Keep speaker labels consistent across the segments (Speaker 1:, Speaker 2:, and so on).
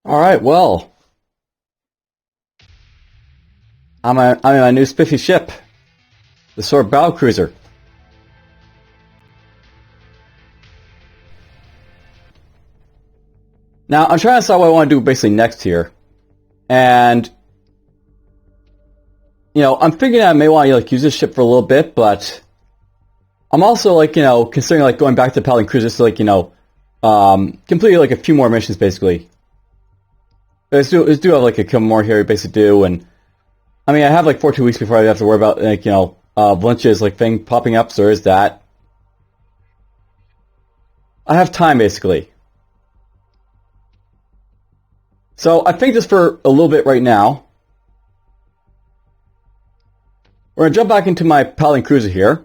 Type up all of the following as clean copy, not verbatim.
Speaker 1: Alright, well, I'm in my new spiffy ship, the Sword Battle Cruiser. Now, I'm trying to decide what I want to do basically next here. And, I'm thinking I may want to use this ship for a little bit, but I'm also considering going back to Paladin Cruisers to complete a few more missions basically. I do have a couple more here to basically do, and I mean I have 14 weeks before I have to worry about Valencia's thing popping up, so there is that. I have time basically. So I think just for a little bit right now, we're going to jump back into my Paladin Cruiser here.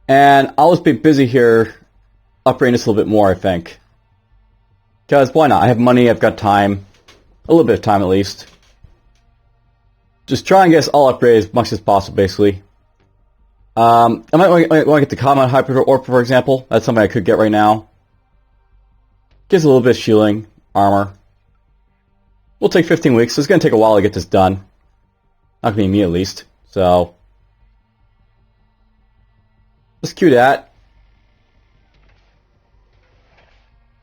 Speaker 1: And I'll just be busy here upgrading this a little bit more, I think. Because why not? I have money, I've got time. A little bit of time at least. Just try and get us all upgraded as much as possible, basically. I might want to get the Common Hyper Orb, for example. That's something I could get right now. Gives a little bit of shielding, armor. We'll take 15 weeks, so it's going to take a while to get this done. Not going to be me at least, so... let's queue that.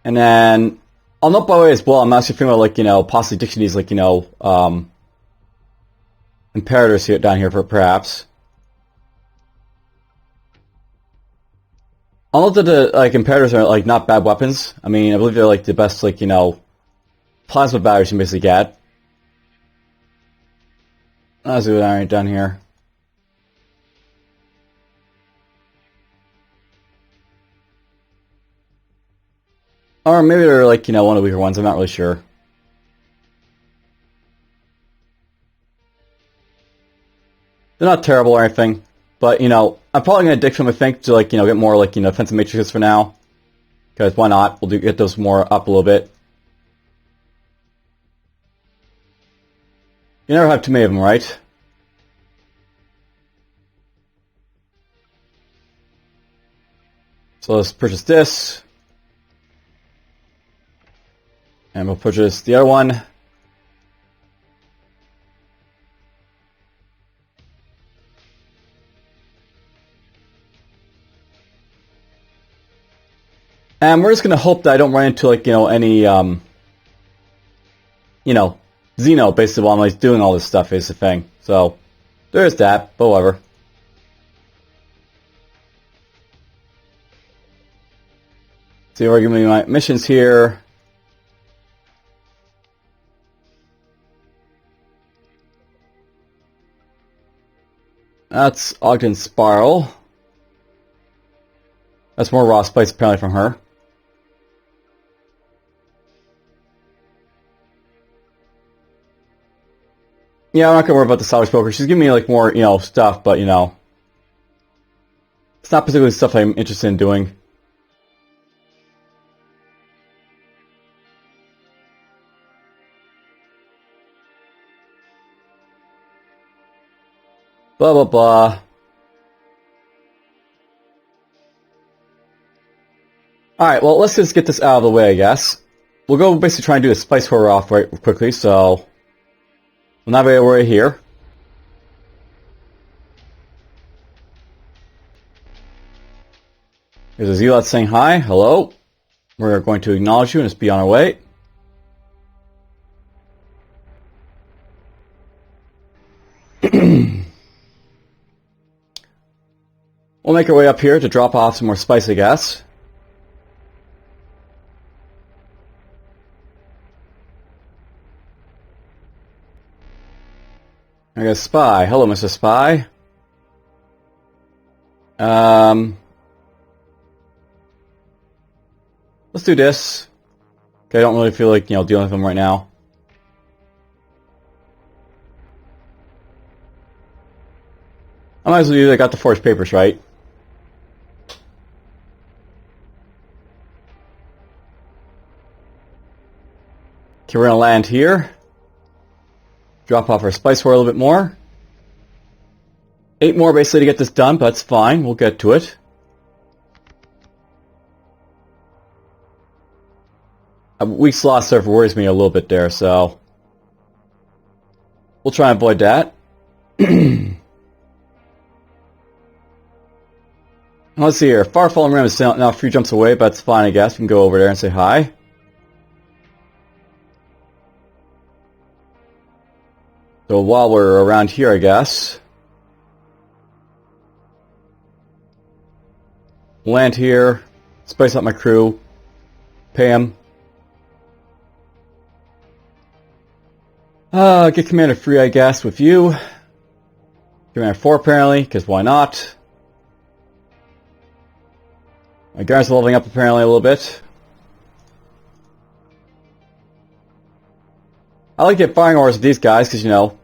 Speaker 1: And then... I'll note by the way as well, I'm actually thinking about possibly ditching these Imperators here down here for perhaps. I'll note that the Imperators are not bad weapons. I mean, I believe they're the best plasma batteries you can basically get. Let's do that right down here. Or maybe they're one of the weaker ones, I'm not really sure. They're not terrible or anything, but I'm probably gonna ditch them I think to get more offensive matrices for now. Because why not? We'll get those more up a little bit. You never have too many of them, right? So let's purchase this. And we'll purchase the other one. And we're just going to hope that I don't run into any Xeno basically while I'm doing all this stuff is the thing. So there's that, but whatever. So we're giving me my missions here. That's Ogden Spiral. That's more raw spice apparently from her. Yeah, I'm not gonna worry about the salvage poker. She's giving me more, stuff, but it's not particularly stuff I'm interested in doing. Blah blah blah. Alright, well let's just get this out of the way, I guess. We'll go basically try and do the spice horror off right quickly, so we'll navigate our way here. There's a zealot saying hi, hello. We're going to acknowledge you and just be on our way. We'll make our way up here to drop off some more spice, I guess. I got a spy. Hello, Mr. Spy. Let's do this. Okay, I don't really feel like, dealing with them right now. I might as well do I got the forged papers, right? Okay, we're gonna land here. Drop off our spice war a little bit more. 8 more basically to get this done, but that's fine. We'll get to it. A week's loss sort of worries me a little bit there, so we'll try and avoid that. Let's see here. Far Fallen Rim is now a few jumps away, but that's fine, I guess. We can go over there and say hi. So while we're around here, I guess, land here, spice up my crew, pay him. Get Commander 3, I guess, with you. Commander 4, apparently, because why not? My guys are leveling up, apparently, a little bit. I like to get firing orders with these guys, because, you know,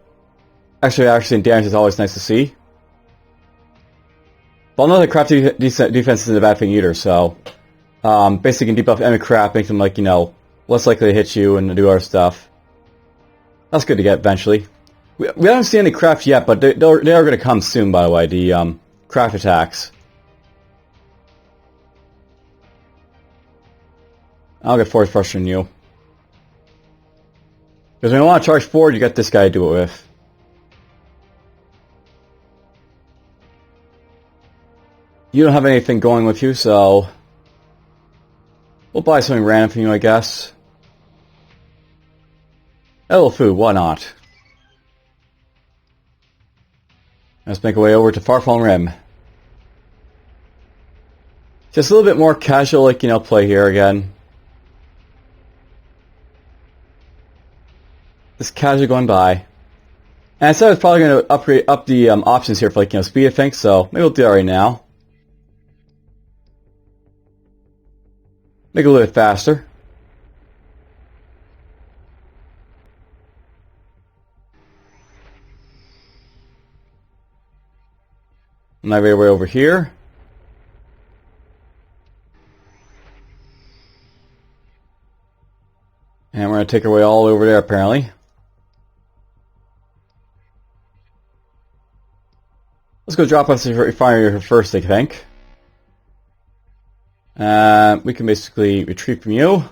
Speaker 1: extra accuracy and damage is always nice to see. But another crafty defense isn't a bad thing either, so basically you can debuff enemy crap, make them, like, you know, less likely to hit you and do other stuff. That's good to get eventually. We haven't seen any craft yet, but they are going to come soon, by the way, the craft attacks. I'll get forward pressure on you. Because when you want to charge forward, you got this guy to do it with. You don't have anything going with you, so we'll buy something random from you, I guess. Edible food, why not? Let's make our way over to Far Fallen Rim. Just a little bit more casual, like, you know, play here again. Just casually going by. And I said I was probably going to upgrade up the options here for, like, you know, speed, I think, so maybe we'll do that right now. Make it a little bit faster. My way over here. And we're going to take our way all over there, apparently. Let's go drop off the refinery first, I think. We can basically retreat from you.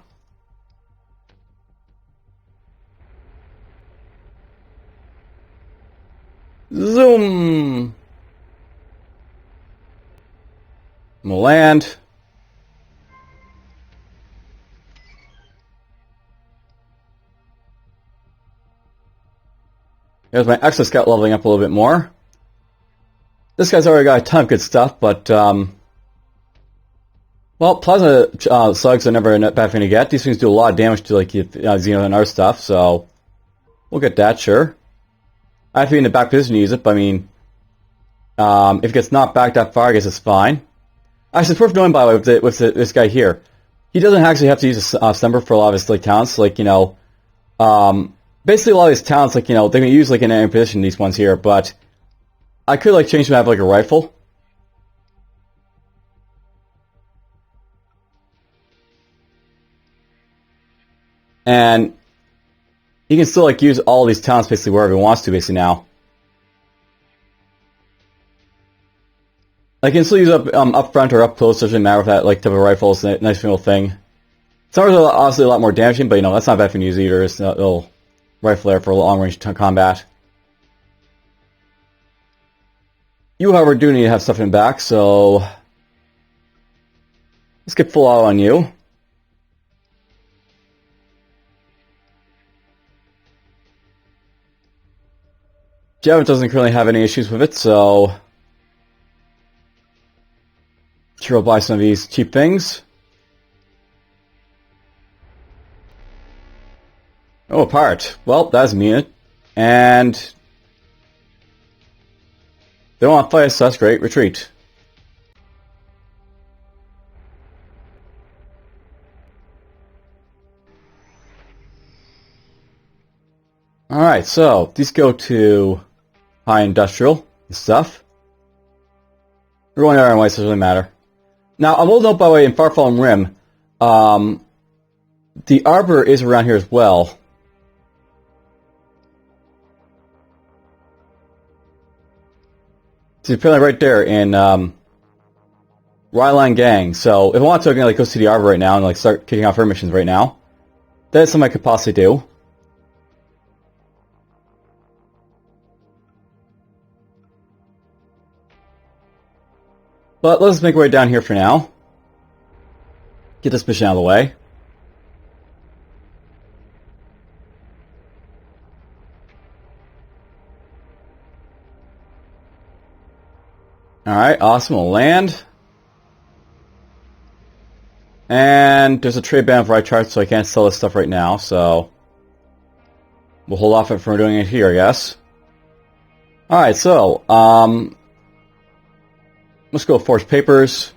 Speaker 1: Zoom! We'll land. There's my Exo Scout leveling up a little bit more. This guy's already got a ton of good stuff, but, well, plasma slugs are never a bad thing to get. These things do a lot of damage to, like, Xeno and other stuff, so we'll get that, sure. I have to be in the back position to use it, but I mean, if it gets knocked back that far, I guess it's fine. Actually, it's worth knowing, by the way, with this guy here. He doesn't actually have to use a slumber for a lot of his, like, talents, like, you know, basically a lot of his talents, like, you know, they can use, like, in any position, these ones here, but I could, like, change them to have, like, a rifle. And he can still, like, use all these talents basically wherever he wants to, basically, now. I can still use up front or up close, doesn't matter with that, like, type of rifle. It's a nice little thing. It's obviously a lot more damaging, but, you know, that's not a bad thing to use either. It's a little rifle there for long-range combat. You, however, do need to have stuff in back, so let's get full auto on you. Javit doesn't currently have any issues with it, so sure, I'll buy some of these cheap things. Oh, a pirate. Well, that's a unit. And they don't want to fight us, so that's great. Retreat. Alright, so these go to high industrial and stuff. We're going our own way, so it doesn't really matter. Now, I will note, by the way, in Far Fallen Rim, the Arbor is around here as well. It's apparently right there in Ryland Gang. So if I want to, I can like go see the Arbor right now and like start kicking off her missions right now. That is something I could possibly do. But let's make our way down here for now. Get this mission out of the way. Alright, awesome. We'll land. And there's a trade ban for right chart, so I can't sell this stuff right now, so we'll hold off from doing it here, I guess. Alright, so, let's go forged papers.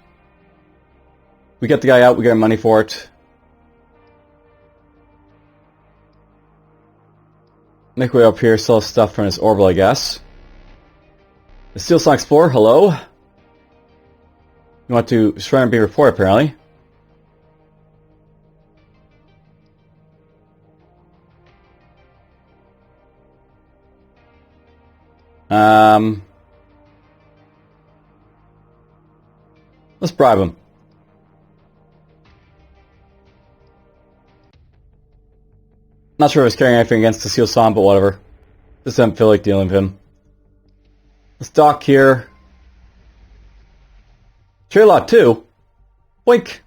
Speaker 1: We get the guy out, we get our money for it. Make our way up here, sell stuff from his orbital, I guess. The Steel Sun Explorer, hello? You want to surrender and be reported, apparently. Let's bribe him. Not sure if he's carrying anything against the Steel Sun, but whatever. Just doesn't feel like dealing with him. Let's dock here. Trade lot 2. Wink.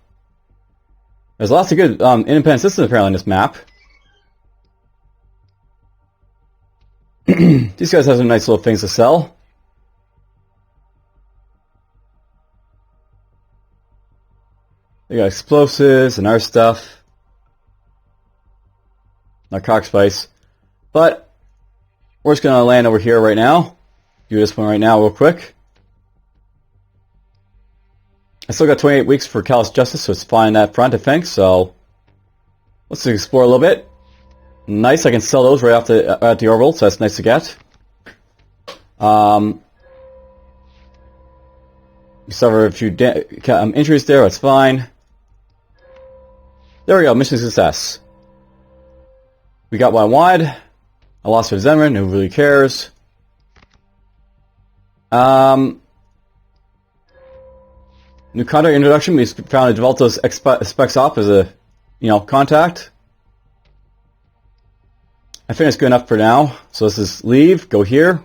Speaker 1: There's lots of good independent systems apparently on this map. These guys have some nice little things to sell. They got explosives and other stuff. Narcotic spice. But we're just going to land over here right now. Do this one right now real quick. I still got 28 weeks for Callous Justice, so it's fine on that front, I think. So let's explore a little bit. Nice, I can sell those right off the orbital, so that's nice to get. We suffered a few injuries there, that's fine. There we go, mission success. We got what I wanted. I lost for Zenran, who really cares. New contact introduction, we found Develto's specs off as a, contact. I think it's good enough for now. So let's just leave, go here.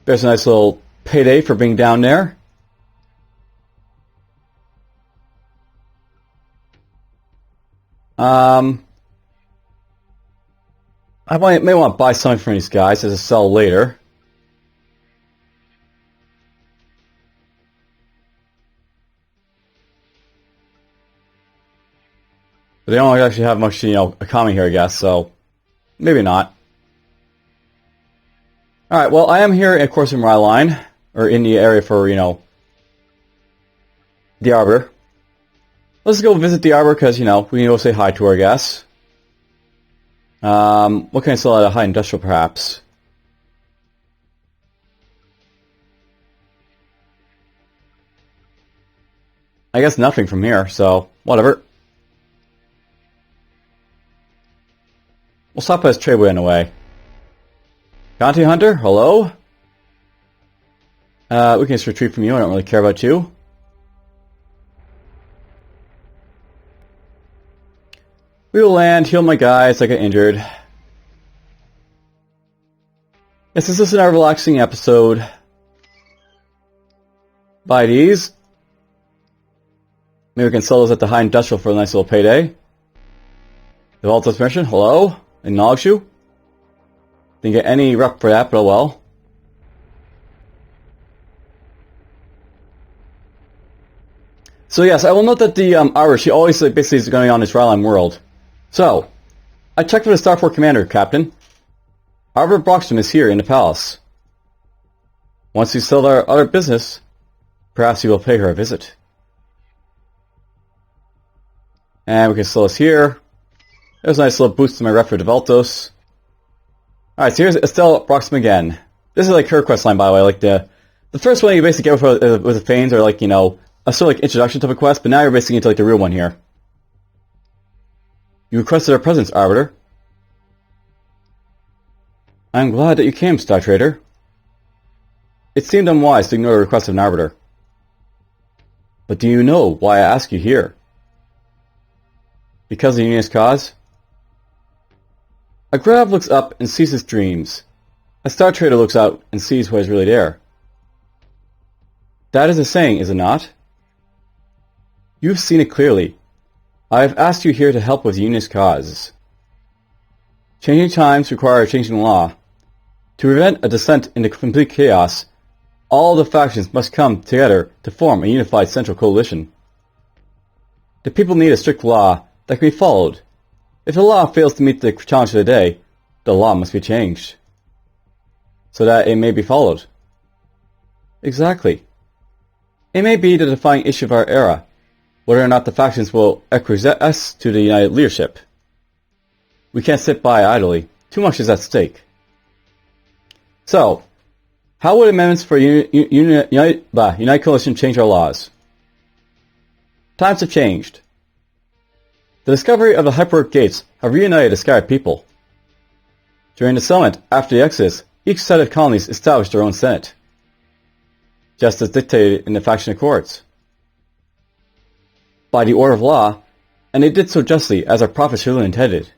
Speaker 1: There's a nice little payday for being down there. I may want to buy something from these guys as a sell later. But they don't actually have much, economy here, I guess, so maybe not. Alright, well, I am here, of course, in Rye Line, or in the area for, the Arbor. Let's go visit the Arbor, because, we can go say hi to her, I guess. What can I sell at a high industrial, perhaps? I guess nothing from here, so whatever. We'll stop by this tradeway on the way. Bounty Hunter, hello? We can just retreat from you, I don't really care about you. We will land, heal my guys, I got injured. Yes, this is a relaxing episode. Buy these. Maybe we can sell those at the high industrial for a nice little payday. Develop mission, hello? Acknowledge you. Didn't get any rep for that, but oh well. So yes, I will note that the Arbor, she always basically is going on this Ryline world. So, I checked with the Starport Commander, Captain. Arbor Broxton is here in the palace. Once you sell our other business, perhaps you will pay her a visit. And we can sell this here. There's a nice little boost to my rep for Develtos. Alright, so here's Estelle Broxton again. This is like her quest line, by the way. Like the first one you basically get with the Fanes are like, a sort of like introduction type of quest, but now you're basically into like the real one here. You requested our presence, Arbiter. I'm glad that you came, Star Trader. It seemed unwise to ignore the request of an Arbiter. But do you know why I ask you here? Because of the Unionist cause? A Grav looks up and sees his dreams. A Star Trader looks out and sees what is really there. That is a saying, is it not? You've seen it clearly. I have asked you here to help with the Unionist cause. Changing times require a change in law. To prevent a descent into complete chaos, all the factions must come together to form a unified central coalition. The people need a strict law that can be followed. If the law fails to meet the challenge of the day, the law must be changed, so that it may be followed. Exactly. It may be the defining issue of our era, whether or not the factions will acquiesce to the united leadership. We can't sit by idly. Too much is at stake. So, how would amendments for United Coalition change our laws? Times have changed. The discovery of the Hyperworld Gates have reunited a scattered people. During the settlement after the Exodus, each set of colonies established their own senate, just as dictated in the faction accords. By the order of law, and they did so justly as our prophet Shulun intended.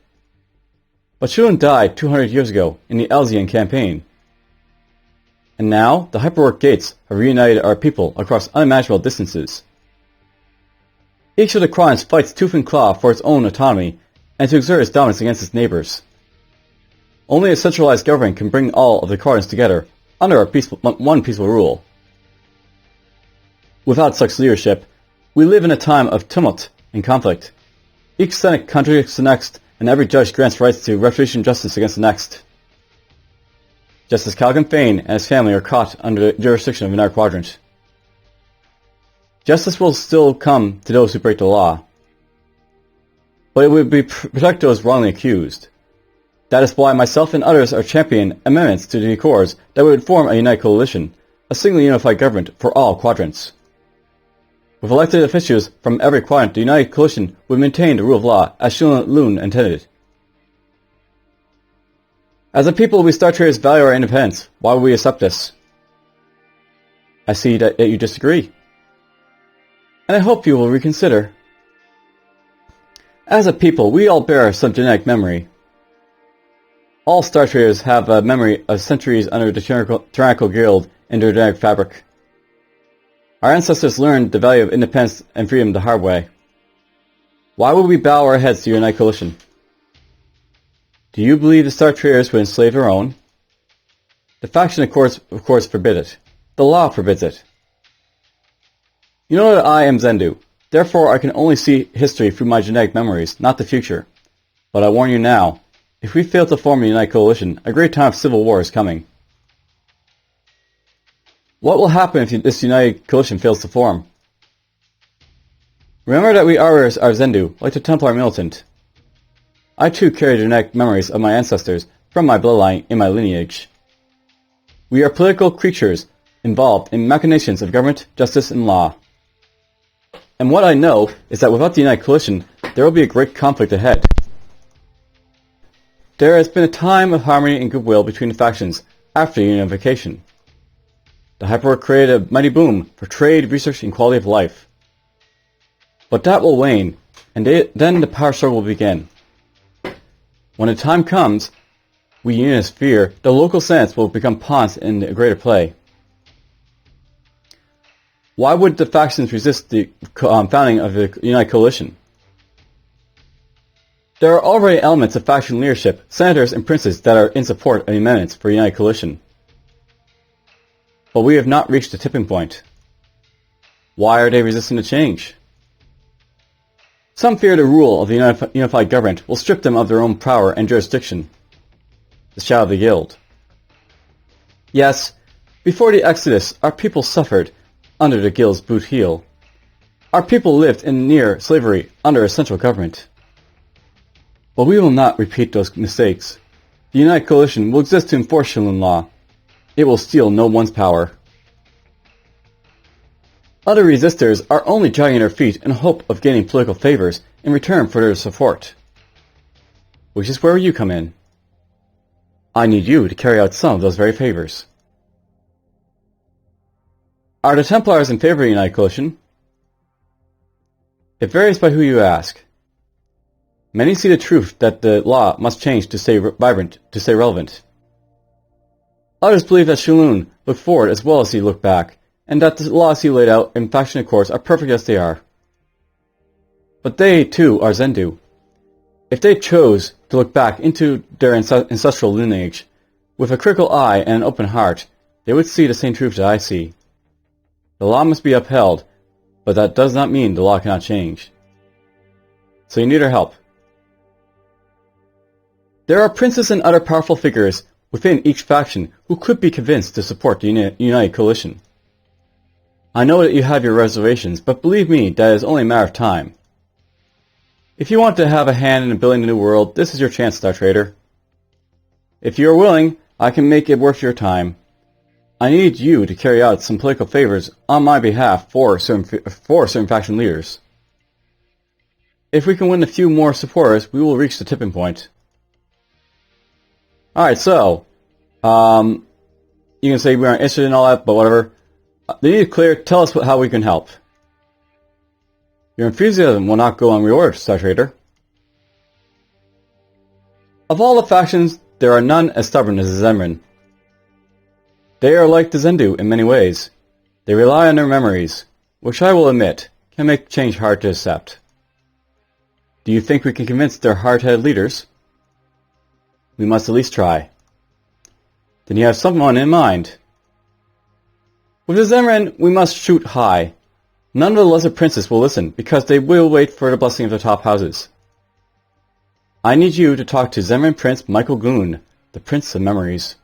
Speaker 1: But Shulun died 200 years ago in the Elzian campaign. And now, the Hyperworld Gates have reunited our people across unimaginable distances. Each of the Crons fights tooth and claw for its own autonomy and to exert its dominance against its neighbors. Only a centralized government can bring all of the Crons together under one peaceful rule. Without such leadership, we live in a time of tumult and conflict. Each Senate contradicts the next, and every judge grants rights to retribution justice against the next. Justice Calgan Fane and his family are caught under the jurisdiction of another quadrant. Justice will still come to those who break the law, but it would be protect those wrongly accused. That is why myself and others are championing amendments to the Accords that would form a united coalition, a single unified government for all quadrants. With elected officials from every quadrant, the united coalition would maintain the rule of law as Shulun intended. As a people, we Star Traders value our independence. Why would we accept this? I see that you disagree, and I hope you will reconsider. As a people, we all bear some genetic memory. All Star Traders have a memory of centuries under the tyrannical guild in their genetic fabric. Our ancestors learned the value of independence and freedom the hard way. Why would we bow our heads to your united coalition? Do you believe the Star Traders would enslave their own? The faction of course forbid it. The law forbids it. You know that I am Zendu. Therefore, I can only see history through my genetic memories, not the future. But I warn you now, if we fail to form a united coalition, a great time of civil war is coming. What will happen if this united coalition fails to form? Remember that we are Zendu, like the Templar militant. I too carry the genetic memories of my ancestors from my bloodline in my lineage. We are political creatures involved in machinations of government, justice, and law. And what I know is that without the united coalition, there will be a great conflict ahead. There has been a time of harmony and goodwill between the factions after unification. The Hyperworld created a mighty boom for trade, research, and quality of life. But that will wane, and then the power struggle will begin. When the time comes, we Unionists fear the local senates will become pawns in a greater play. Why would the factions resist the founding of the United Coalition? There are already elements of faction leadership, senators and princes that are in support of amendments for United Coalition. But we have not reached the tipping point. Why are they resisting the change? Some fear the rule of the unified government will strip them of their own power and jurisdiction. The shadow of the guild. Yes, before the Exodus, our people suffered under the guild's boot heel. Our people lived in near slavery under a central government. But we will not repeat those mistakes. The United Coalition will exist to enforce Shulun law. It will steal no one's power. Other resistors are only dragging their feet in hope of gaining political favors in return for their support. Which is where you come in. I need you to carry out some of those very favors. Are the Templars in favor of the United Coalition? It varies by who you ask. Many see the truth that the law must change to stay vibrant, to stay relevant. Others believe that Shulun looked forward as well as he looked back, and that the laws he laid out in faction accords are perfect as they are. But they, too, are Zendu. If they chose to look back into their ancestral lineage with a critical eye and an open heart, they would see the same truth that I see. The law must be upheld, but that does not mean the law cannot change. So you need our help. There are princes and other powerful figures within each faction who could be convinced to support the United Coalition. I know that you have your reservations, but believe me, that is only a matter of time. If you want to have a hand in building the new world, this is your chance, Star Trader. If you are willing, I can make it worth your time. I need you to carry out some political favors on my behalf for certain faction leaders. If we can win a few more supporters, we will reach the tipping point. Alright, so, you can say we aren't interested in all that, but whatever. They need to clear, tell us how we can help. Your enthusiasm will not go unrewarded, Star Trader. Of all the factions, there are none as stubborn as the Zenrin. They are like the Zendu in many ways. They rely on their memories, which I will admit, can make change hard to accept. Do you think we can convince their hard-headed leaders? We must at least try. Then you have someone in mind. With the Zenrin, we must shoot high. None of the lesser princes will listen, because they will wait for the blessing of the top houses. I need you to talk to Zenrin Prince Michael Goon, the Prince of Memories.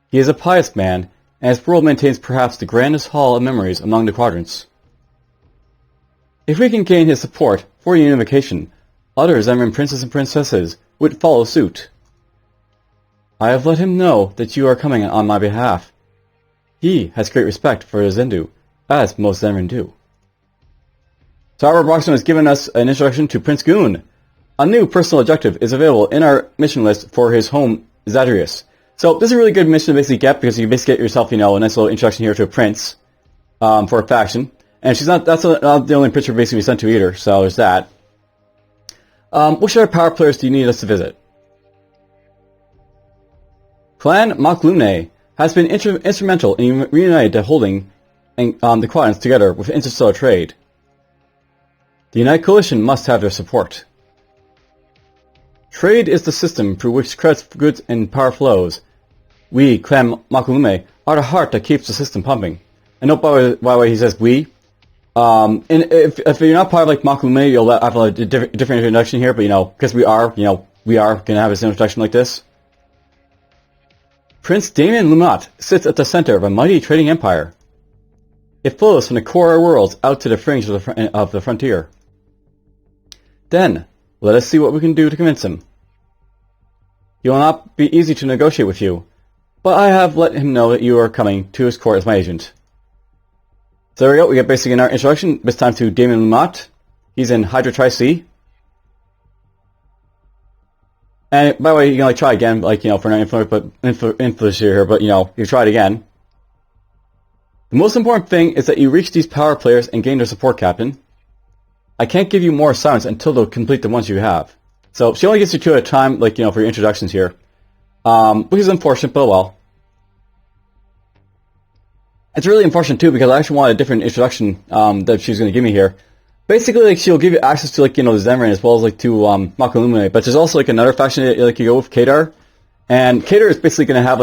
Speaker 1: He is a pious man, and his world maintains perhaps the grandest hall of memories among the quadrants. If we can gain his support for unification, other Zenrin princes and princesses would follow suit. I have let him know that you are coming on my behalf. He has great respect for the Zendu, as most Zenrin do. So Albert Broxton has given us an introduction to Prince Goon. A new personal objective is available in our mission list for his home, Zadrius. So this is a really good mission to basically get, because you basically get yourself, a nice little introduction here to a prince, for a faction. And that's not the only picture basically sent to either, so there's that. Which other power players do you need us to visit? Clan Maklune has been instrumental in reuniting the holding the quadrants together with interstellar trade. The United Coalition must have their support. Trade is the system through which credits, goods, and power flows. We, Clan Maklune, are the heart that keeps the system pumping. And note, by the way, he says we. And if you're not part of Maklune, you'll have a different introduction here, but because we are going to have this introduction like this. Prince Damien Lumat sits at the center of a mighty trading empire. It flows from the core of worlds out to the fringe of the frontier. Then, let us see what we can do to convince him. He will not be easy to negotiate with you, but I have let him know that you are coming to his court as my agent. So there we go, we get basically our introduction, this time to Damien Lumat. He's in Hydra Tri-C. And by the way, you can try again, for not influence here, but you try it again. The most important thing is that you reach these power players and gain their support, Captain. I can't give you more assignments until they'll complete the ones you have. So she only gets you two at a time, for your introductions here. Which is unfortunate, but well. It's really unfortunate too, because I actually wanted a different introduction that she's going to give me here. Basically, she'll give you access to, the Zenrin as well as, to Makalumine. But there's also, another faction that you go with, Kadar. And Kadar is basically going to have,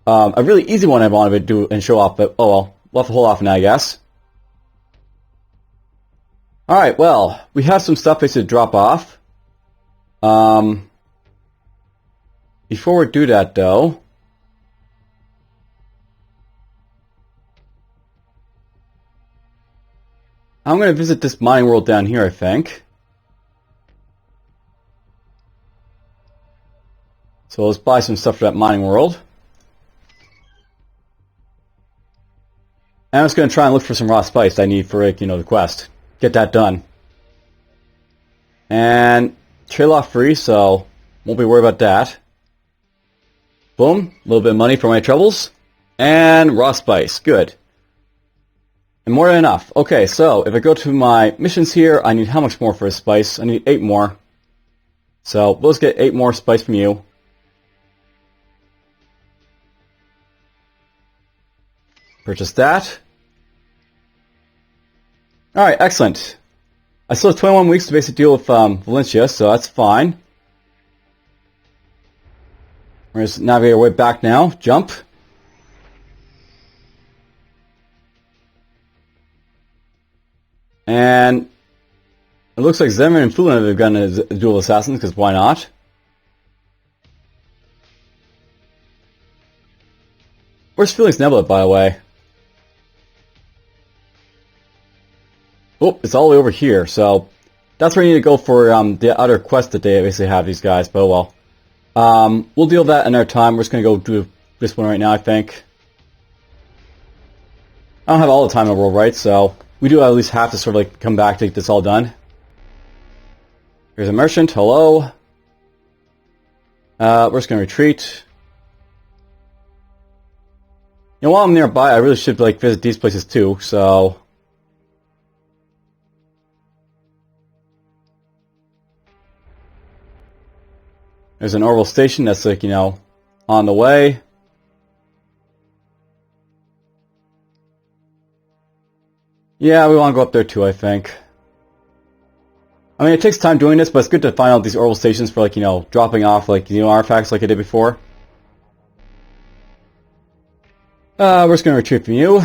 Speaker 1: a really easy one I wanted to do and show off. But, oh well, we'll have to hold off now, I guess. Alright, well, we have some stuff basically to drop off. Before we do that, though, I'm going to visit this mining world down here, I think. So let's buy some stuff for that mining world. And I'm just going to try and look for some raw spice I need for, the quest. Get that done. And trail off free, so won't be worried about that. Boom, a little bit of money for my troubles. And raw spice, good. And more than enough. Okay, so if I go to my missions here, I need how much more for a spice? I need 8 more. So let's get 8 more spice from you. Purchase that. Alright, excellent. I still have 21 weeks to basically deal with Valencia, so that's fine. We're going to navigate our way back now. Jump. And it looks like Zemmer and Fulin have gotten a duel of assassins, because why not? Where's Felix Nebula, by the way? Oh, it's all the way over here, so that's where I need to go for the other quest that they basically have, these guys, but oh well. We'll deal with that another time. We're just going to go do this one right now, I think. I don't have all the time in the world, right? So we do at least have to sort of like come back to get this all done. Here's a merchant. Hello. We're just going to retreat. You know, while I'm nearby, I really should like visit these places too, so... There's an orbital station that's like, you know, on the way. Yeah, we want to go up there too, I think. I mean, it takes time doing this, but it's good to find out these orbital stations for, like, you know, dropping off, like, you know, artifacts like I did before. We're just going to retreat from you.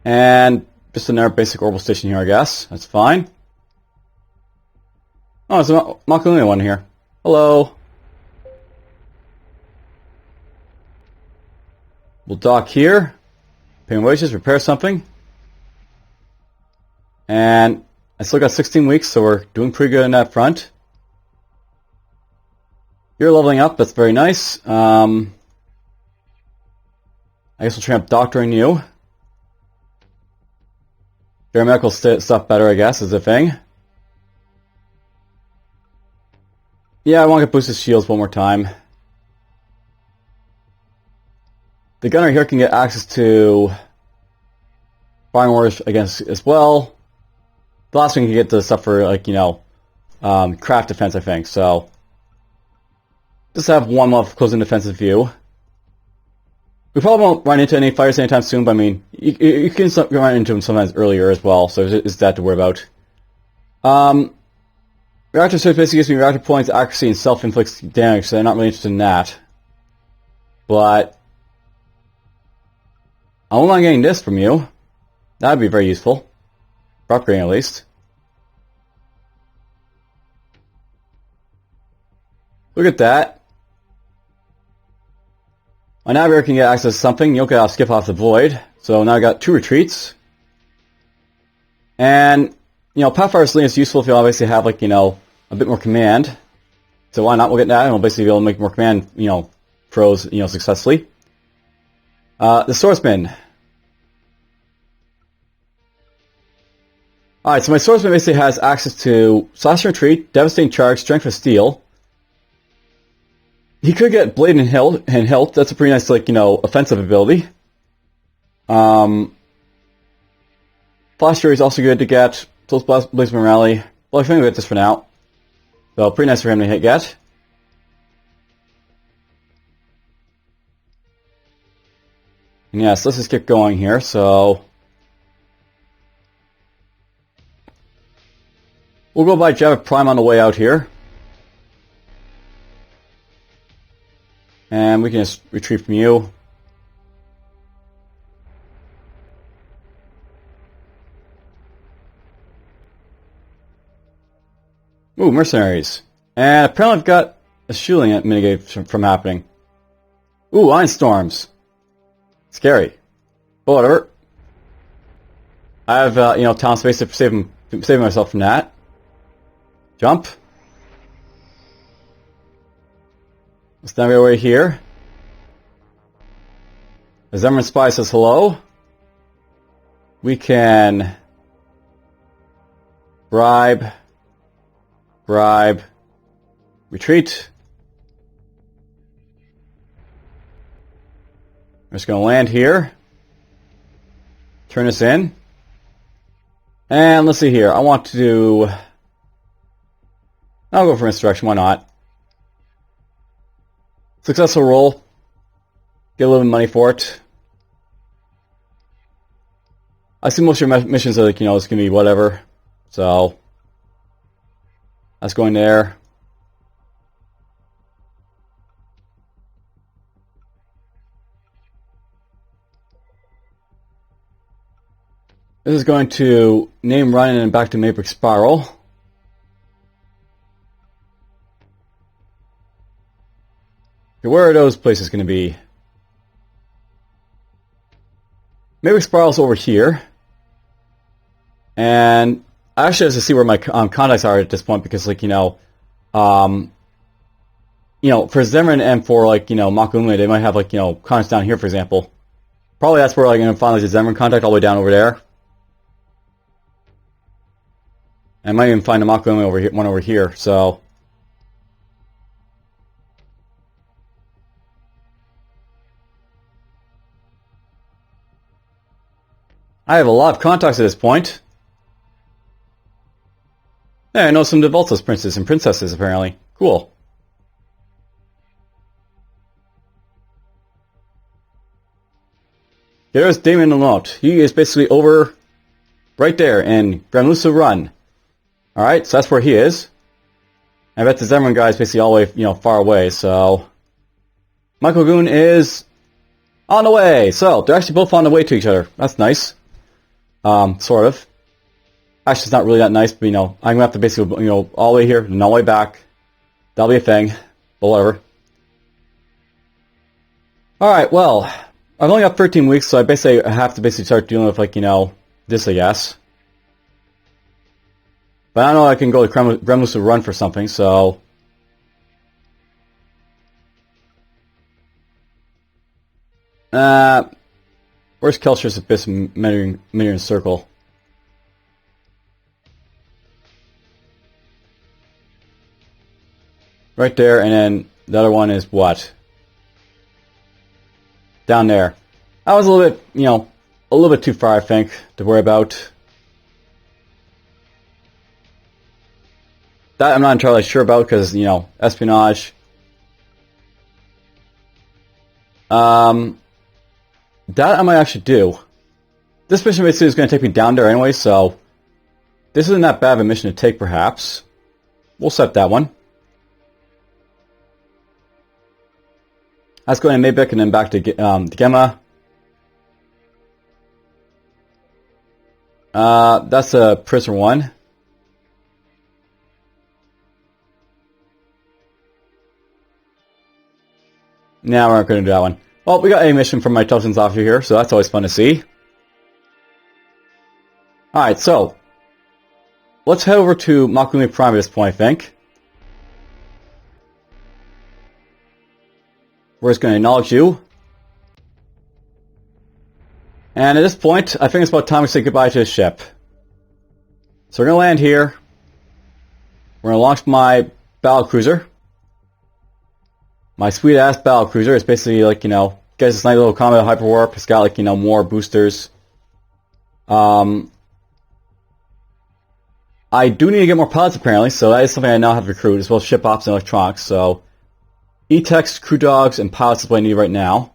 Speaker 1: And just another basic orbital station here, I guess. That's fine. Oh, there's a Makaluna one here. Hello. We'll dock here. Pay wages, repair something. And I still got 16 weeks, so we're doing pretty good on that front. You're leveling up, that's very nice. I guess we'll try up doctoring you. Your medical stuff better, I guess, is the thing. Yeah, I want to boost his shields one more time. The gunner here can get access to firing orders against as well. The last one can get the stuff for, like, you know, craft defense, I think. So just have one month closing defensive view. We probably won't run into any fighters anytime soon, but I mean, you can run into them sometimes earlier as well, so it's that to worry about. Reactor search basically gives me reactor points, accuracy, and self-inflicts damage, so I'm not really interested in that. But I won't mind getting this from you. That would be very useful. For upgrading, at least. Look at that. My navigator can get access to something. You'll get off skip off the void. So now I got 2 retreats. And, you know, Pathfinder Selene is useful if you obviously have, like, you know, a bit more command. So why not? We'll get that, and we'll basically be able to make more command, you know, throws, you know, successfully. The swordsman. Alright, so my swordsman basically has access to slash and retreat, devastating charge, strength of steel. He could get blade and hilt. That's a pretty nice, like, you know, offensive ability. Flash Fury is also good to get. Close Blast, Blaze Morale. Well, I think we'll get this for now. So, pretty nice for him to get. And yes, let's just get going here, so... We'll go by Java Prime on the way out here. And we can just retreat from you. Ooh, mercenaries. And apparently I've got a shielding mitigate from happening. Ooh, iron storms. Scary. But whatever. I have, you know, talent space to save myself from that. Jump. Let's navigate over here. As Emerald Spy says hello, we can bribe, retreat, I'm just going to land here. Turn this in. And let's see here. I want to do... I'll go for insurrection. Why not? Successful roll. Get a little bit of money for it. I see most of your missions are like, it's going to be whatever. So, that's going there. This is going to name run and back to Mabrick Spiral. Okay, where are those places going to be? Mabrick Spiral's over here. And I actually have to see where my contacts are at this point because, like, for Zemran and for, like, Makume, they might have, like, contacts down here, for example. Probably that's where, like, I'm going to find, like, the Zemran contact all the way down over there. I might even find a Makume over here, one over here, so... I have a lot of contacts at this point. Yeah, I know some DFuxa princes and princesses, apparently. Cool. There's Damon Lamont. He is basically over right there in Granlusa Run. Alright, so that's where he is. I bet the Zemran guy is basically all the way, far away, so... Michael Goon is on the way! So, they're actually both on the way to each other. That's nice. Sort of. Actually, it's not really that nice, but, I'm going to have to basically, all the way here and all the way back. That'll be a thing. But whatever. Alright, well, I've only got 13 weeks, so I basically have to start dealing with, like, this, I guess. But I know I can go to Gremlins to run for something, so... Where's Kelcher's Abyss measuring circle? Right there, and then the other one is what? Down there. That was a little bit, a little bit too far, I think, to worry about. That I'm not entirely sure about because, espionage. That I might actually do. This mission basically is going to take me down there anyway, so this isn't that bad of a mission to take, perhaps. We'll set that one. Let's go to Maybek and then back to Gemma. That's a prisoner one. Now we're not going to do that one. Well, we got a mission from my intelligence officer here, so that's always fun to see. Alright, so let's head over to Makume Prime at this point, I think. We're just going to acknowledge you. And at this point, I think it's about time we say goodbye to the ship. So we're going to land here. We're going to launch my battlecruiser. My sweet-ass battlecruiser. It's basically like, gets this nice little combat hyperwarp. It's got, like, more boosters. I do need to get more pilots, apparently, so that is something I now have to recruit, as well as ship ops and electronics, so... E-techs, crew dogs, and pilots is what I need right now.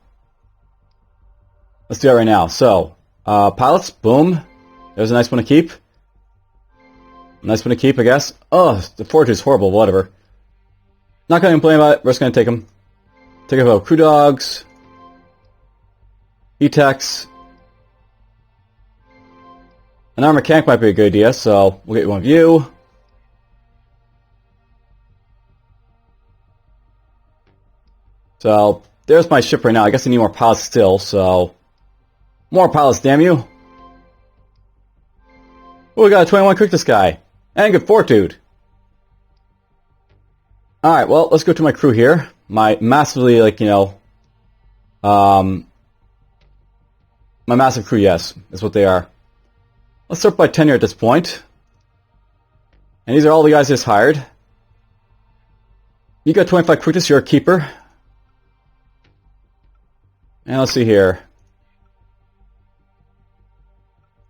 Speaker 1: Let's do that right now. So, pilots, boom. There's a nice one to keep. Nice one to keep, I guess. Oh, the fortitude is horrible, whatever. Not going to complain about it, we're just going to take them. Take about crew dogs. E-techs. An armor mechanic might be a good idea, so we'll get one of you. So, there's my ship right now. I guess I need more pilots still, so... More pilots, damn you! Oh, we got a 21 quickness guy. And good fortitude. Alright, well, let's go to my crew here. My massively, my massive crew, yes, is what they are. Let's start by tenure at this point. And these are all the guys I just hired. You got 25 quickness, you're a keeper. And let's see here.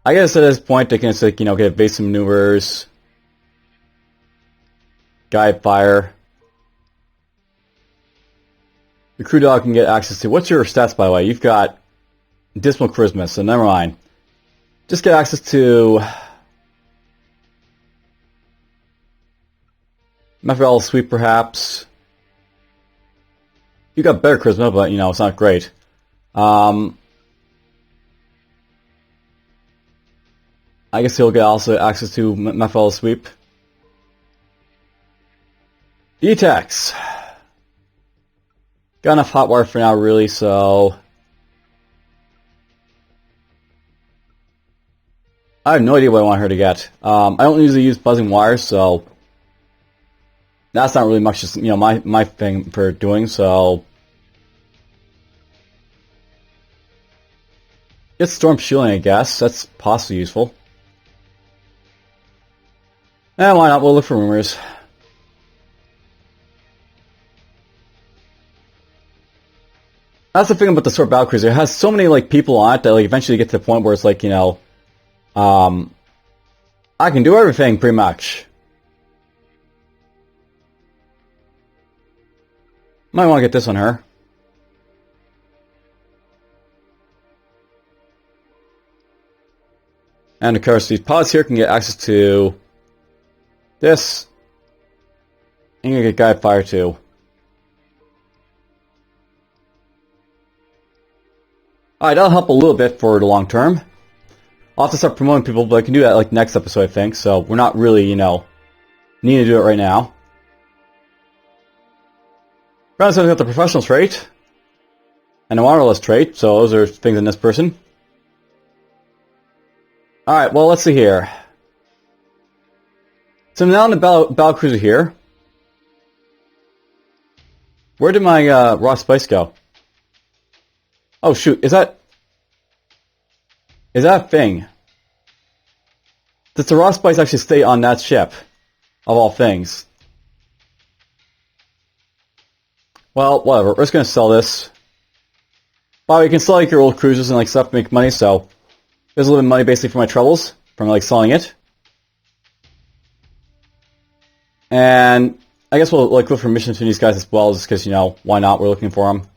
Speaker 1: I guess at this point they can just, like, you know, get evasive maneuvers, guide fire. The crew dog can get access to. What's your stats, by the way? You've got dismal charisma, so never mind. Just get access to Methodology Sweep, perhaps. You got better charisma, but you know it's not great. I guess he'll get also access to Methodology Sweep. E-Tax. Got enough hot wire for now, really, so I have no idea what I want her to get. I don't usually use buzzing wires, so that's not really much, just, you know, my thing for doing, so it's storm shielding, I guess. That's possibly useful. Eh, why not? We'll look for rumors. That's the thing about the Sword Battle Cruiser. It has so many like people on it that like eventually get to the point where it's like, you know, I can do everything pretty much. Might want to get this on her. And of course, these pods here can get access to this. And you can get guide fire too. Alright, that'll help a little bit for the long term. I'll have to start promoting people, but I can do that like next episode, I think. So we're not really, you know, needing to do it right now. Round 7 got the professional trait. And the wireless trait, so those are things in this person. Alright, well, let's see here. So I'm now in the battle cruiser here. Where did my raw spice go? Oh shoot, is that a thing? Does the raw spice actually stay on that ship? Of all things. Well, whatever, we're just gonna sell this. Well, you can sell like your old cruisers and like stuff to make money, so there's a little bit of money basically for my troubles from like selling it. And I guess we'll like look for missions for these guys as well, just because, you know, why not? We're looking for them.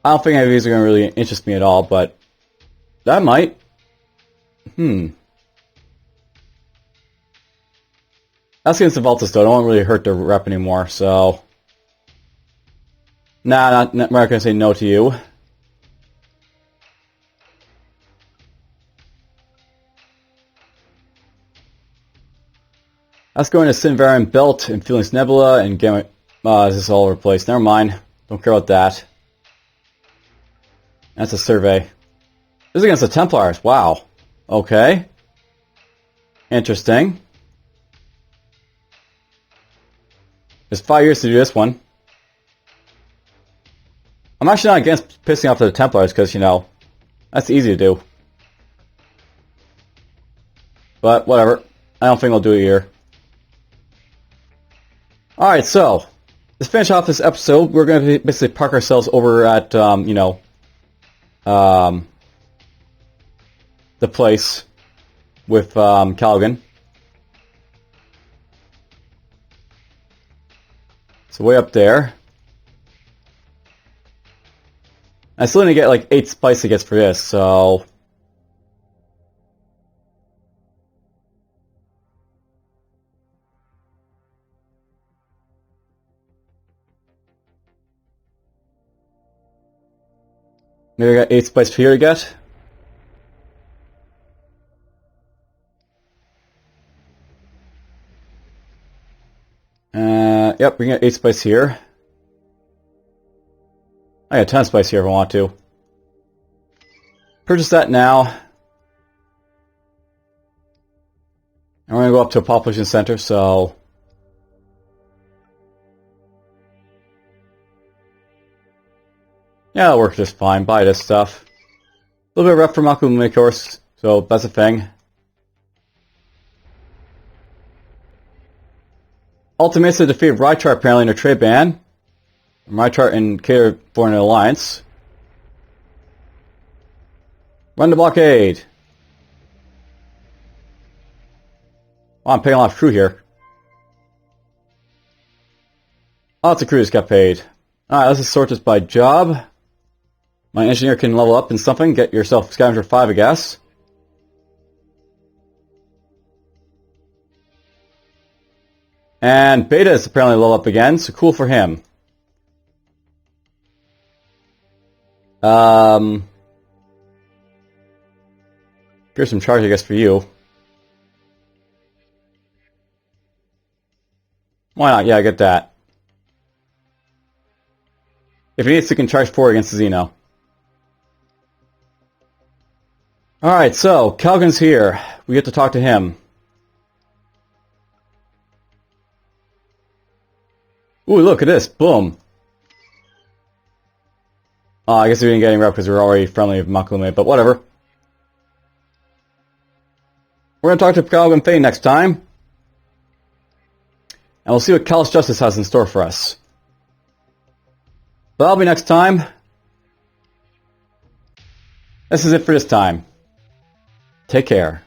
Speaker 1: I don't think any of these are going to really interest me at all, but that might. That's against the Voltus, though. I don't want to really hurt their rep anymore, so nah, I'm not going to say no to you. That's going to Sinvaran Belt and Felix Nebula and Gamma. This is all over the place. Never mind. Don't care about that. That's a survey. This is against the Templars. Wow. Okay. Interesting. There's 5 years to do this one. I'm actually not against pissing off the Templars because, you know, that's easy to do. But whatever. I don't think I'll do it here. Alright, so let's finish off this episode. We're going to basically park ourselves over at, you know, the place with Callaghan. So way up there. I still need to get like 8 spice tickets for this, so maybe I got 8 spice here to get. Yep, we can get 8 spice here. I got 10 spice here if I want to. Purchase that now. And we're going to go up to a population center, so yeah, it'll work just fine. Buy this stuff. A little bit of rep for Makumune, of course. So that's a thing. Ultimates have defeated Rychar apparently in a trade ban. Rychar and cater for an alliance. Run the blockade! Oh, I'm paying a lot of crew here. Lots of crew just got paid. Alright, let's just sort this by job. My engineer can level up in something. Get yourself Scavenger 5, I guess. And Beta is apparently level up again, so cool for him. Here's some charge, I guess, for you. Why not? Yeah, I get that. If he needs to, can charge 4 against the Xeno. Alright, so, Calgon's here. We get to talk to him. Ooh, look at this. Boom. Oh, I guess we didn't get any rep because we were already friendly with Makume, but whatever. We're going to talk to Calgon Thane next time. And we'll see what Callous Justice has in store for us. But that'll be next time. This is it for this time. Take care.